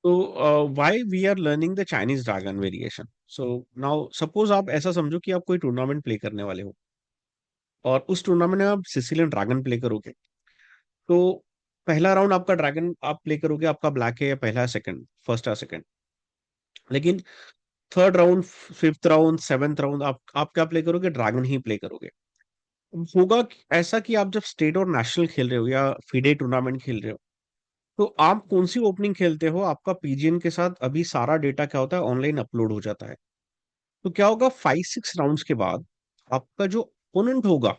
तो why we are learning the Chinese dragon variation? So now suppose आप ऐसा समझो कि आप कोई टूर्नामेंट प्ले करने वाले हो, और उस टूर्नामेंट में आप सिसिलियन ड्रैगन प्ले करोगे। तो पहला राउंड आपका ड्रैगन आप प्ले करोगे, आपका ब्लैक है, या पहला सेकंड, फर्स्ट या सेकंड। लेकिन third round, fifth round, seventh round आप क्या प्ले करोगे? ड्रैगन ही प्ले करोगे। होगा ऐसा कि आप जब स्टेट और नेशनल खेल रहे हो या फीडे टूर्नामेंट खेल रहे हो, तो आप कौन सी ओपनिंग खेलते हो, आपका पीजीएन के साथ अभी सारा डेटा क्या होता है, ऑनलाइन अपलोड हो जाता है। तो क्या होगा, 5-6 राउंड्स के बाद आपका जो ओपोनेंट होगा,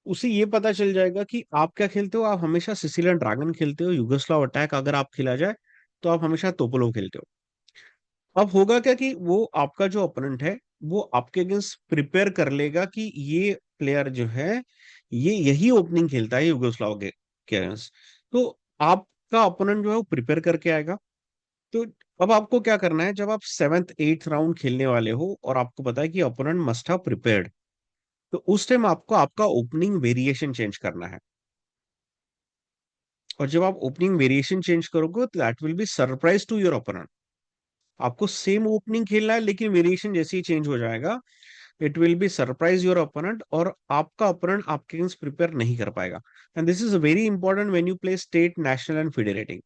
उसे ये पता चल जाएगा कि आप क्या खेलते हो। आप हमेशा सिसिलियन ड्रैगन खेलते हो, युगोस्लाव अटैक अगर आप खेला जाए तो आप हमेशा तोपोलो खेलते हो। अब होगा क्या कि वो आपका जो ओपोनेंट है, वो आपके अगेंस्ट प्रिपेयर कर लेगा कि ये प्लेयर जो है, ये यही ओपनिंग खेलता है युगोस्लाव के अगेंस्ट। तो आपका ओपोनेंट जो है वो प्रिपेयर करके आएगा। तो अब आपको क्या करना है, जब आप सेवेंथ एट्थ राउंड खेलने वाले हो और आपको पता है कि ओपोनेंट मस्ट हैव प्रिपेयर्ड, तो उस टाइम आपको आपका ओपनिंग वेरिएशन चेंज करना है। और जब आप ओपनिंग वेरिएशन चेंज करोगे तो that will be surprise to your opponent. आपको सेम ओपनिंग खेलना है, लेकिन वेरिएशन जैसे ही चेंज हो जाएगा, it will be surprise your opponent, और आपका ओपोनेंट आपके अगेंस्ट प्रिपेयर नहीं कर पाएगा। And this is very important when you play state, national and federating,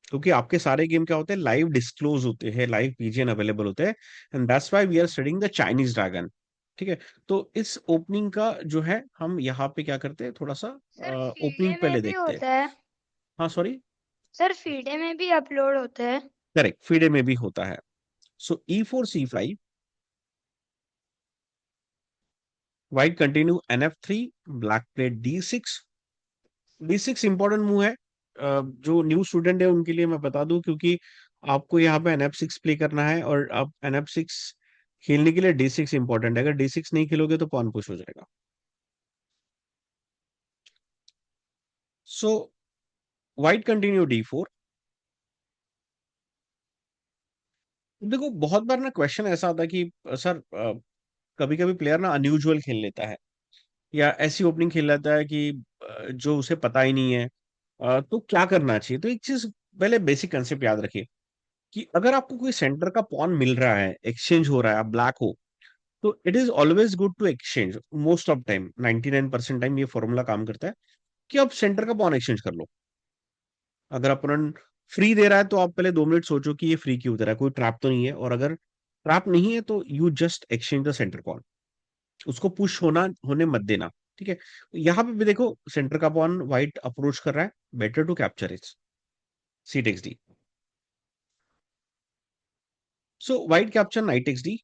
क्योंकि आपके सारे गेम क्या होते हैं, लाइव डिस्क्लोज होते हैं, लाइव पीजीएन अवेलेबल होते हैं। And that's why we are studying the Chinese dragon. ठीक है। तो इस ओपनिंग का जो है, हम यहाँ पे क्या करते हैं, थोड़ा सा सर ओपनिंग फीडे में पहले भी देखते हैं। होता है। हाँ, सॉरी। सर फीडे में भी अपलोड होता है। करेक्ट, फीडे में भी होता है। सो E4 C5, white continue NF3, black plate D6। D6 important move है। जो न्यू स्टूडेंट है उनके लिए मैं बता दूं, क्योंकि आपको यहाँ पे NF6 प्ले करना है, और आप NF6 खेलने के लिए D6 इंपॉर्टेंट है। अगर D6 नहीं खेलोगे तो पॉन पुश हो जाएगा। सो व्हाइट कंटिन्यू D4। देखो, बहुत बार ना क्वेश्चन ऐसा आता है कि सर, कभी कभी प्लेयर ना अनयूजुअल खेल लेता है, या ऐसी ओपनिंग खेल लेता है कि जो उसे पता ही नहीं है। तो क्या करना चाहिए? तो एक चीज, पहले बेसिक कंसेप्ट याद रखिए कि अगर आपको कोई सेंटर का पॉन मिल रहा है, एक्सचेंज हो रहा है, आप ब्लैक हो, तो it is always good to exchange. Most of time, 99% time ये फॉर्मूला काम करता है कि आप सेंटर का पॉन एक्सचेंज कर लो। अगर अपोनेंट फ्री दे रहा है, तो आप पहले 2 मिनट सोचो कि ये फ्री क्यों दे रहा है, कोई ट्रैप तो नहीं है। और अगर ट्रैप नहीं है तो you just exchange the centre pawn, उसको पुश होने मत देना। ठीक है। यहाँ पे भी देखो, सेंटर का पॉन व्हाइट अप्रोच कर रहा है, better to capture it, C takes D। So white capture knight takes D।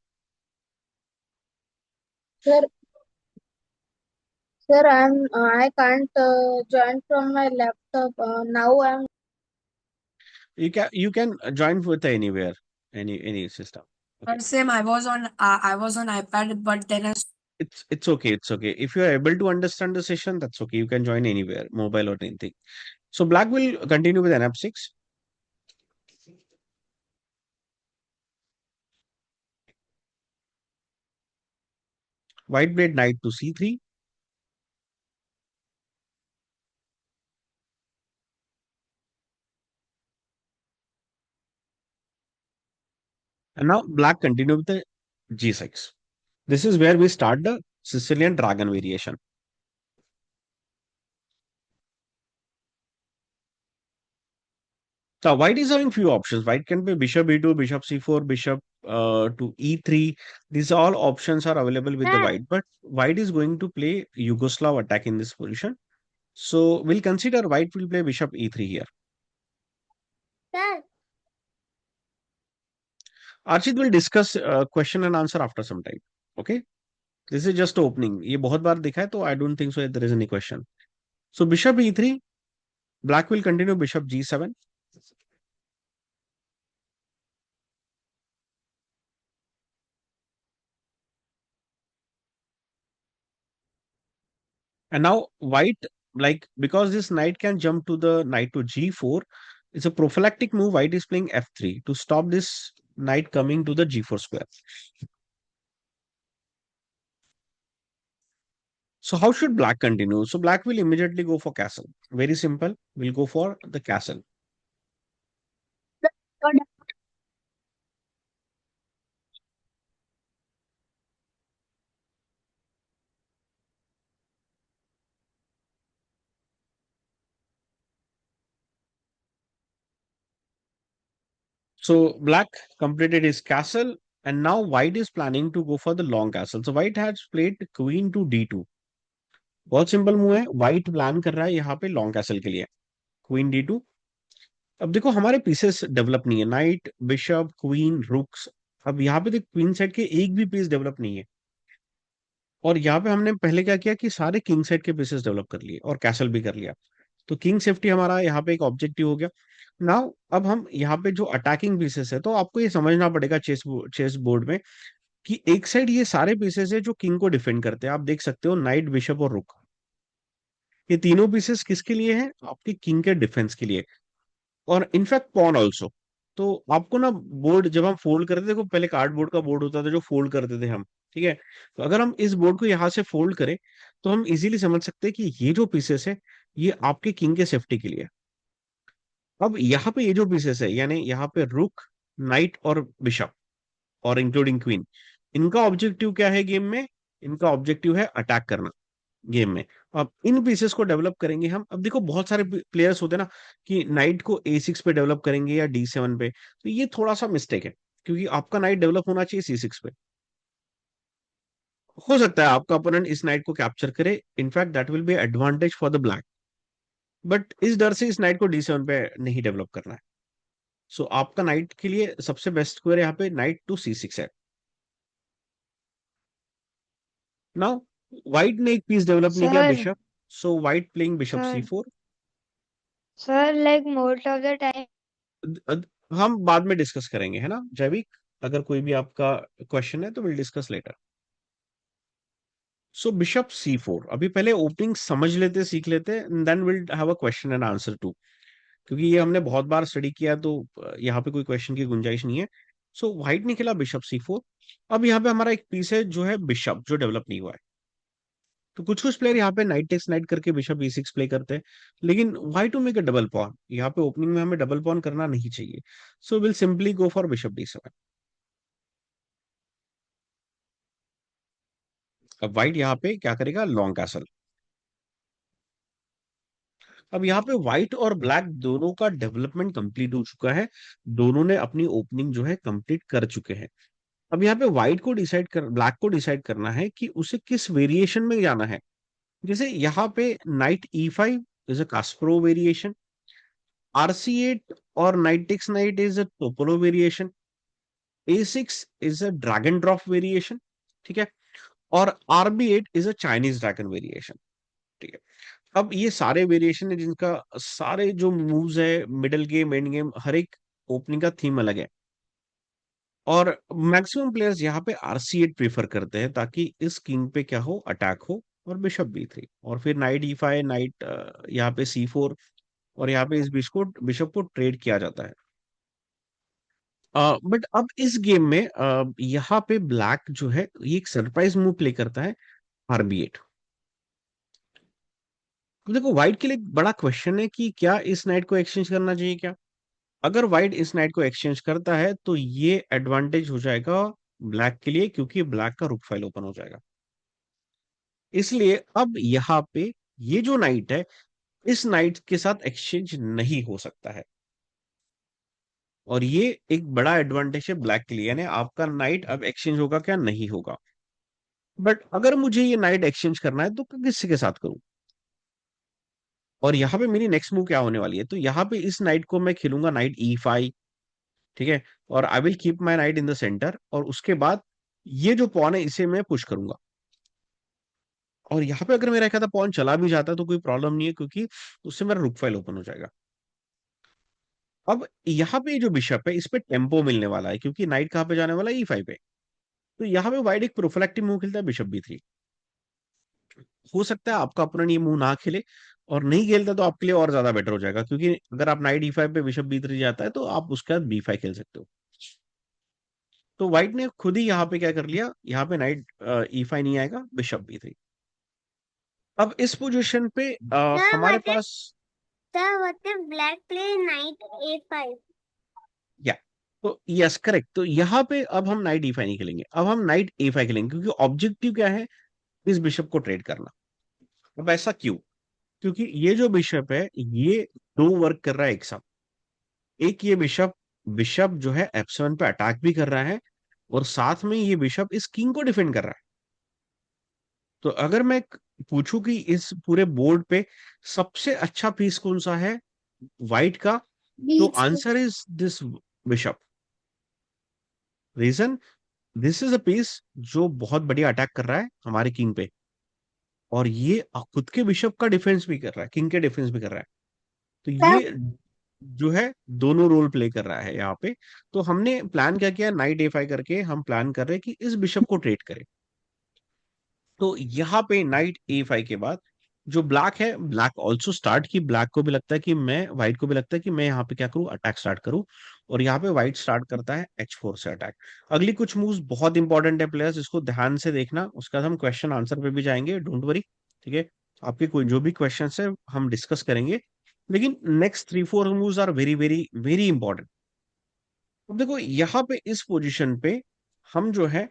Sir, sir, I can't join from my laptop. Now I'm. You can join with anywhere, any system. Okay. But same, I was on iPad, but then I It's okay. It's okay. If you are able to understand the session, that's okay. You can join anywhere, mobile or anything. So black will continue with NF6. White played knight to C3. And now black continue with the G6. This is where we start the Sicilian dragon variation. Now white is having few options. White can play bishop E2, bishop C4, bishop to E3. These all options are available with the Sir, white. But white is going to play Yugoslav attack in this position. So we'll consider white will play bishop E3 here. sir, Archit will discuss question and answer after some time. Okay. This is just opening. ये बहुत बार दिखा है, तो I don't think so there is any question. So bishop E3, black will continue bishop G7. And now white, like, because this knight can jump to the knight to G4, it's a prophylactic move. White is playing F3 to stop this knight coming to the G4 square. So how should black continue? So black will immediately go for castle. Very simple. We'll go for the castle. So black completed his castle and now white is planning to go for the long castle. So white has played queen to d2. बहुत simple move है, white plan कर रहा है यहाँ पे long castle के लिए, queen d2। अब देखो हमारे पीसेस डेवलप नहीं है, नाइट बिशप क्वीन रुक्स। अब यहाँ पे देख क्वीन साइड के एक भी पीस डेवलप नहीं है, और यहाँ पे हमने पहले क्या किया कि सारे किंग साइड के पीसेस डेवलप कर लिए और कैसल भी कर लिया। तो किंग सेफ्टी हमारा यहाँ पे एक ऑब्जेक्टिव हो गया। नाउ अब हम यहाँ पे जो अटैकिंग पीसेस है, तो आपको ये समझना पड़ेगा चेस बोर्ड में कि एक साइड ये सारे पीसेस है जो किंग को डिफेंड करते हैं। आप देख सकते हो नाइट बिशप और रुक, ये तीनों पीसेस किसके लिए हैं? आपके किंग के डिफेंस के लिए, और इनफैक्ट पॉन ऑल्सो। तो आपको ना बोर्ड जब हम फोल्ड करते थे, देखो पहले कार्डबोर्ड का बोर्ड होता था जो फोल्ड करते थे हम, ठीक है। तो अगर हम इस बोर्ड को यहाँ से फोल्ड करें तो हम इजीली समझ सकते हैं कि ये जो पीसेस है ये आपके किंग के सेफ्टी के लिए है। अब यहाँ पे ये जो पीसेस है, यानी यहाँ पे रुक, नाइट और बिशप और इंक्लूडिंग क्वीन, इनका ऑब्जेक्टिव क्या है गेम में? इनका ऑब्जेक्टिव है अटैक करना गेम में। अब इन पीसेस को डेवलप करेंगे हम। अब देखो बहुत सारे प्लेयर्स होते हैं ना कि नाइट को a6 पे डेवलप करेंगे या d7 पे, तो ये थोड़ा सा मिस्टेक है, क्योंकि आपका नाइट डेवलप होना चाहिए c6 पे। हो सकता है आपका ओपोनेंट इस नाइट को कैप्चर करे, in fact that will B advantage for the black, but इस डर से इस नाइट को d7 पे नहीं डेवलप करना है। सो आपका नाइट के लिए सबसे बेस्ट स्क्वायर यहाँ पे नाइट टू c6 है। नाउ व्हाइट ने एक पीस डेवलप नहीं किया, sir bishop, so white playing bishop sir c4। Sir like most of the time. हम बाद में डिस्कस करेंगे, है ना जैविक? अगर कोई भी आपका क्वेश्चन है तो will discuss later. So bishop c4, अभी पहले ओपनिंग समझ लेते, सीख लेते, then will have a question and answer too, क्योंकि ये हमने बहुत बार स्टडी किया, तो यहाँ पे कोई क्वेश्चन की गुंजाइश नहीं है। सो व्हाइट ने खेला बिशप c4। अब यहाँ पे हमारा एक पीस है जो है बिशप, जो डेवलप नहीं हुआ है। तो कुछ कुछ प्लेयर यहाँ पे नाइट टेक्स नाइट करके बिशप e6 प्ले करते हैं, लेकिन why to make a double pawn, यहाँ पे ओपनिंग में हमें डबल पॉन करना नहीं चाहिए। So will simply go for bishop d7। अब व्हाइट यहाँ पे क्या करेगा? Long castle. अब यहाँ पे व्हाइट और ब्लैक दोनों का डेवलपमेंट कंप्लीट हो चुका है, दोनों ने अपनी ओपनिंग जो है कंप्लीट कर चुके हैं। अब यहाँ पे व्हाइट को डिसाइड कर ब्लैक को डिसाइड करना है कि उसे किस वेरिएशन में जाना है। जैसे यहाँ पे knight e5 is a Kasparov variation, rc8 और knight takes knight is a Topalov variation, a6 is a dragon drop variation, ठीक है, और rb8 is a Chinese dragon variation, ठीक है। अब ये सारे वेरिएशन है जिनका सारे जो मूव्स है, मिडिल गेम एंड गेम, हर एक ओपनिंग का थीम अलग है, और मैक्सिमम प्लेयर्स यहाँ पे rc8 प्रेफर करते हैं ताकि इस किंग पे क्या हो? अटैक हो, और बिशप b3, और फिर नाइट e5, नाइट यहाँ पे c4, और यहाँ पे इस बिशप को ट्रेड किया जाता है। बट अब इस गेम में यहाँ पे ब्लैक जो है ये एक सरप्राइज मूव प्ले करता है, rb8। तो देखो व्हाइट के लिए एक बड़ा क्वेश्चन है कि क्या इस नाइट को एक्सचेंज करना चाहिए क्या? अगर व्हाइट इस नाइट को एक्सचेंज करता है तो ये एडवांटेज हो जाएगा ब्लैक के लिए, क्योंकि ब्लैक का रुक फाइल ओपन हो जाएगा। इसलिए अब यहाँ पे ये जो नाइट है इस नाइट के साथ एक्सचेंज नहीं हो सकता है, और ये एक बड़ा एडवांटेज है ब्लैक के लिए, यानी आपका नाइट अब एक्सचेंज होगा क्या? नहीं होगा। बट अगर मुझे ये नाइट एक्सचेंज करना है तो किसी के साथ करूं? और यहाँ पे मेरी नेक्स्ट मूव क्या होने वाली है? तो यहाँ पे इस नाइट को मैं खेलूंगा नाइट e5, ठीक है, और I will keep my night in the centre, और उसके बाद ये जो पॉन है इसे मैं पुश करूंगा। और यहाँ पे अगर मेरा एक आधा पॉन चला भी जाता है तो कोई प्रॉब्लम नहीं है, क्योंकि उससे मेरा रुक फाइल ओपन हो जाएगा। अब यहाँ पे जो बिशप है इस पे टेम्पो मिलने वाला है, क्योंकि नाइट कहाँ पे जाने वाला है? e5 पे। तो यहाँ पे व्हाइट एक प्रोफिलेक्टिव मूव खेलता है बिशप b3। हो सकता है आपका अपोनेंट ये मूव ना खेले, और नहीं खेलता तो आपके लिए और ज्यादा बेटर हो जाएगा, क्योंकि अगर आप नाइट e5 पे बिशप b3 जाता है तो आप उसके बाद b5 खेल सकते हो। तो व्हाइट ने खुद ही यहाँ पे क्या कर लिया, यहाँ पे नाइट e5 नहीं आएगा, बिशप b3। अब इस पोजीशन पे Sir, हमारे what if pass black play knight a5? या तो यस करेक्ट, तो यहाँ पे अब हम नाइट e5 नहीं खेलेंगे, अब हम नाइट a5 खेलेंगे, क्योंकि ऑब्जेक्टिव क्या है? इस बिशप को ट्रेड करना। अब ऐसा क्यों? क्योंकि ये जो बिशप है ये दो वर्क कर रहा है एक साथ। एक ये बिशप बिशप जो है F7 पे अटैक भी कर रहा है और साथ में ये बिशप इस किंग को डिफेंड कर रहा है। तो अगर मैं पूछूं कि इस पूरे बोर्ड पे सबसे अच्छा पीस कौन सा है व्हाइट का, तो B3. Answer is this bishop. Reason, this is a piece जो बहुत बढ़िया अटैक कर रहा है हमारे किंग पे, और ये खुद के बिशप का डिफेंस भी कर रहा है, किंग के डिफेंस भी कर रहा है। तो Sir, ये जो है दोनों रोल प्ले कर रहा है यहाँ पे। तो हमने प्लान क्या किया, नाइट A5 करके हम प्लान कर रहे हैं कि इस बिशप को ट्रेड करें। तो यहाँ पे नाइट A5 के बाद जो ब्लैक है, ब्लैक ऑल्सो स्टार्ट की, ब्लैक को भी लगता है कि मैं, व्हाइट को भी लगता है कि मैं यहाँ पे क्या करूँ, अटैक स्टार्ट करूँ। और यहाँ पे व्हाइट स्टार्ट करता है H4 से अटैक। अगली कुछ मूव्स बहुत इंपॉर्टेंट है प्लेयर्स, इसको ध्यान से देखना, उसके बाद हम क्वेश्चन आंसर पे भी जाएंगे, डोंट वरी। ठीक है, आपके कोई जो भी क्वेश्चन है हम डिस्कस करेंगे, लेकिन next 3-4 moves are very very very important. अब देखो यहाँ पे इस पोजीशन पे हम जो है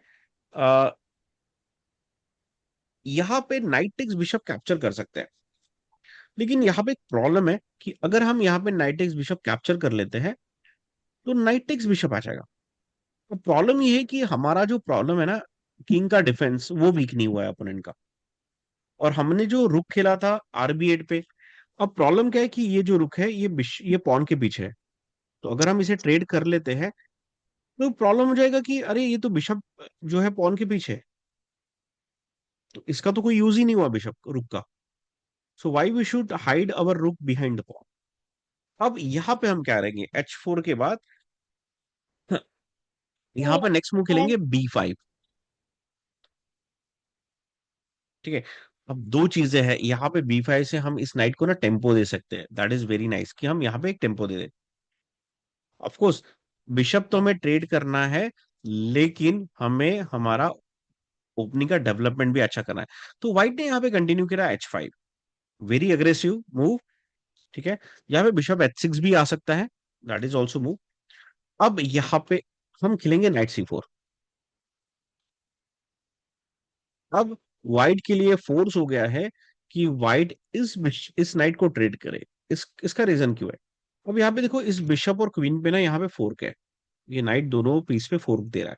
यहाँ पे नाइट टेक्स बिशप कैप्चर कर सकते हैं। लेकिन यहाँ पे एक प्रॉब्लम है कि अगर हम यहाँ पे नाइट टेक्स बिशप कैप्चर कर लेते हैं तो नाइट टेक्स बिशप आ जाएगा। तो प्रॉब्लम ये है कि हमारा जो प्रॉब्लम है ना, किंग का डिफेंस वो वीक नहीं हुआ है अपोनेंट का, और हमने जो रुक खेला था RB8 पे। अब प्रॉब्लम क्या है कि ये जो रुक है ये पॉन के पीछे है। तो अगर हम इसे ट्रेड कर लेते हैं तो प्रॉब्लम हो जाएगा कि अरे ये तो बिशप जो है पॉन के पीछे है, तो इसका तो कोई यूज ही नहीं हुआ बिशप रुक का। सो वाई वी शुड हाइड अवर रुक बिहाइंड द पॉन। अब यहाँ पे हम क्या करेंगे, H4 के बाद यहाँ पे नेक्स्ट मूव खेलेंगे B5। ठीक है, अब दो चीजें हैं यहाँ पे, B5 से हम इस नाइट को ना टेम्पो दे सकते हैं, दैट इज वेरी नाइस कि हम यहाँ पे एक टेम्पो दे दें। ऑफ कोर्स बिशप तो हमें ट्रेड करना है, लेकिन हमें हमारा ओपनिंग का डेवलपमेंट भी अच्छा करना है। तो व्हाइट ने यहाँ पे कंटिन्यू किया H5, वेरी अग्रेसिव मूव। ठीक है, यहाँ पे बिशप H6 भी आ सकता है, दैट इज ऑल्सो मूव। अब यहाँ पे हम खेलेंगे नाइट C4। अब व्हाइट के लिए फोर्स हो गया है कि व्हाइट इस नाइट को ट्रेड करे। इसका रीजन क्यों है, अब यहाँ पे देखो इस बिशप और क्वीन पे ना यहाँ पे फोर्क है, ये नाइट दोनों पीस पे फोर्क दे रहा है।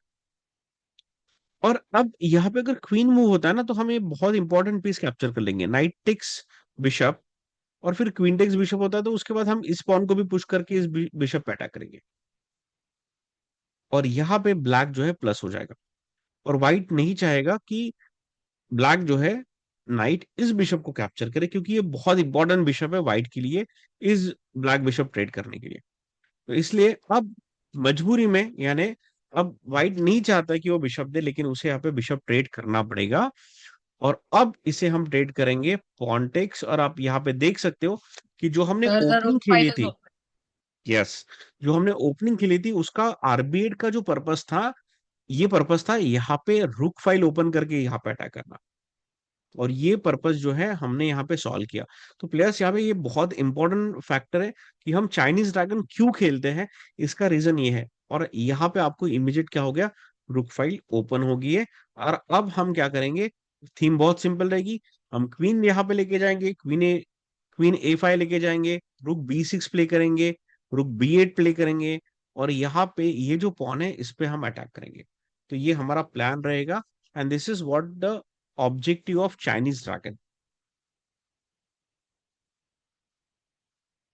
और अब यहाँ पे अगर क्वीन मूव होता है ना तो हम ये बहुत इंपॉर्टेंट पीस कैप्चर कर लेंगे, नाइट टेक्स बिशप, और फिर क्वीन टेक्स बिशप होता है तो उसके बाद हम इस पॉन को भी पुश करके इस बिशप पे अटैक करेंगे, और यहाँ पे ब्लैक जो है प्लस हो जाएगा। और व्हाइट नहीं चाहेगा कि ब्लैक जो है नाइट इस बिशप को कैप्चर करे, क्योंकि ये बहुत इंपॉर्टेंट बिशप है व्हाइट के लिए इस ब्लैक बिशप ट्रेड करने के लिए। तो इसलिए अब मजबूरी में, यानी अब व्हाइट नहीं चाहता कि वो बिशप दे, लेकिन उसे यहाँ पे बिशप ट्रेड करना पड़ेगा। और अब इसे हम ट्रेड करेंगे पॉन्टेक्स, और आप यहाँ पे देख सकते हो कि जो हमने Sir, the opening rook file खेली is थी, open. यस, जो हमने ओपनिंग खेली थी उसका RB8 का जो पर्पस था, ये पर्पस था यहाँ पे रुक फाइल ओपन करके यहाँ पे अटैक करना, और ये पर्पस जो है हमने यहाँ पे सॉल्व किया। तो प्लेयर्स यहाँ पे ये बहुत इंपॉर्टेंट फैक्टर है कि हम चाइनीज ड्रैगन क्यों खेलते हैं, इसका रीजन ये है। और यहाँ पे आपको इमीडिएट क्या हो गया, रुक फाइल ओपन हो गई है। और अब हम क्या करेंगे, थीम बहुत सिंपल रहेगी, हम क्वीन यहाँ पे लेके जाएंगे, क्वीन A5 लेके जाएंगे, रुक B6 प्ले करेंगे, रुक B8 प्ले करेंगे, और यहाँ पे ये जो पॉन है इस पे हम अटैक करेंगे। तो ये हमारा प्लान रहेगा, and this is what the objective of Chinese dragon.